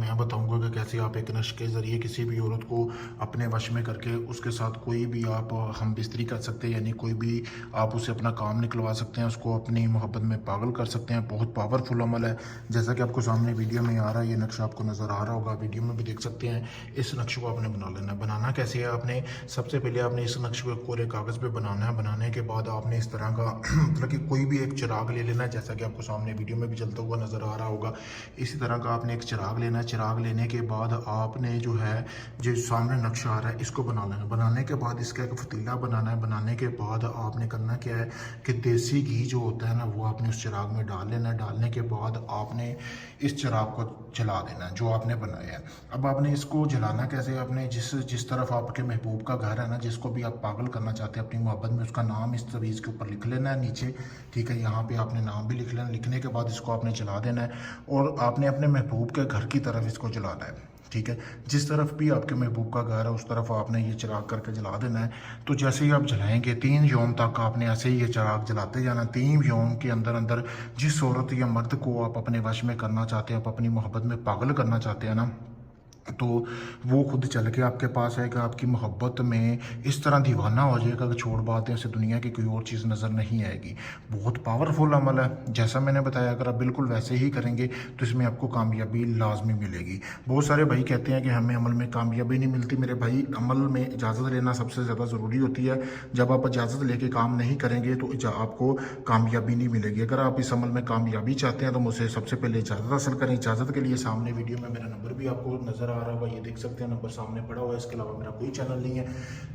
मैं बताऊंगा कि कैसे आप एक नक्श के ज़रिए किसी भी औरत को अपने वश में करके उसके साथ कोई भी आप हम बिस्तरी कर सकते हैं, यानी कोई भी आप उसे अपना काम निकलवा सकते हैं, उसको अपनी मोहब्बत में पागल कर सकते हैं। बहुत पावरफुल अमल है। जैसा कि आपको सामने वीडियो में आ रहा है, ये नक्शा आपको नज़र आ रहा होगा, वीडियो में भी देख सकते हैं। इस नक्शे को आपने बना लेना है। बनाना कैसे है, आपने सबसे पहले आपने इस नक्शे को कोरे कागज़ पे बनाना है। बनाने के बाद आपने इस तरह का मतलब कि कोई भी एक चिराग ले लेना है, जैसा कि आपको सामने वीडियो में भी चलता हुआ नज़र आ रहा होगा। इसी तरह का आपने एक चिराग लेना है। चिराग लेने के बाद आपने जो है जो सामने नक्शा आ रहा है इसको बना लेना। बनाने के बाद इसका एक पतीला बनाना है। बनाने के बाद आपने करना क्या है कि देसी घी जो होता है ना, वो आपने उस चिराग में डाल लेना है। डालने के बाद आपने इस चिराग को जला देना है जो आपने बनाया है। अब आपने इसको जलाना कैसे, आपने जिस तरफ आपके महबूब का घर है ना, जिसको भी आप पागल करना चाहते हैं अपनी मोहब्बत में, उसका नाम इस तवीज़ के ऊपर लिख लेना है नीचे। ठीक है, यहाँ पे आपने नाम भी लिख लेना। लिखने के बाद इसको आपने जला देना है और आपने अपने महबूब के घर की तरफ इसको जलाना है। ठीक है, जिस तरफ भी आपके महबूब का घर है उस तरफ आपने ये चिराग करके जला देना है। तो जैसे ही आप जलाएंगे 3 यौम तक आपने ऐसे ही ये चिराग जलाते जाना। 3 यौम के अंदर अंदर जिस औरत या मर्द को आप अपने वश में करना चाहते हैं, आप अपनी मोहब्बत में पागल करना चाहते हैं ना, तो वो खुद चल के आपके पास आएगा, आपकी मोहब्बत में इस तरह दीवाना हो जाएगा कि छोड़ बात है, उसे दुनिया की कोई और चीज़ नज़र नहीं आएगी। बहुत पावरफुल अमल है। जैसा मैंने बताया, अगर आप बिल्कुल वैसे ही करेंगे तो इसमें आपको कामयाबी लाजमी मिलेगी। बहुत सारे भाई कहते हैं कि हमें अमल में कामयाबी नहीं मिलती। मेरे भाई, अमल में इजाज़त लेना सबसे ज़्यादा ज़रूरी होती है। जब आप इजाज़त लेके काम नहीं करेंगे तो आपको कामयाबी नहीं मिलेगी। अगर आप इस अमल में कामयाबी चाहते हैं तो मुझसे सबसे पहले इजाज़त हासिल करें। इजाज़त के लिए सामने वीडियो में मेरा नंबर भी आपको नज़र आ रहा होगा, ये देख सकते हैं, नंबर सामने पड़ा हुआ है। इसके अलावा मेरा कोई चैनल नहीं है,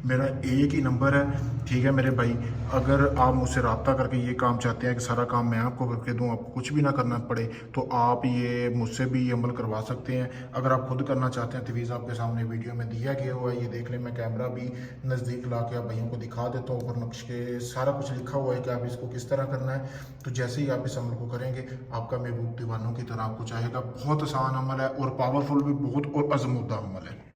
मेरा एक ही नंबर है। ठीक है मेरे भाई, अगर आप मुझसे रब्ता करके ये काम चाहते हैं कि सारा काम मैं आपको करके दूं, आपको कुछ भी ना करना पड़े, तो आप ये मुझसे भी अमल करवा सकते हैं। अगर आप खुद करना चाहते हैं, तवीज़ आपके सामने वीडियो में दिया गया हुआ है, ये देख लें। मैं कैमरा भी नज़दीक ला के आप भाइयों को दिखा देता हूँ। ऊपर नक्शे सारा कुछ लिखा हुआ है कि आप इसको किस तरह करना है। तो जैसे ही आप इस अमल को करेंगे, आपका महबूब दीवानों की तरह आपको चाहेगा। बहुत आसान अमल है और पावरफुल भी बहुत और अज़मुद्दा अमल है।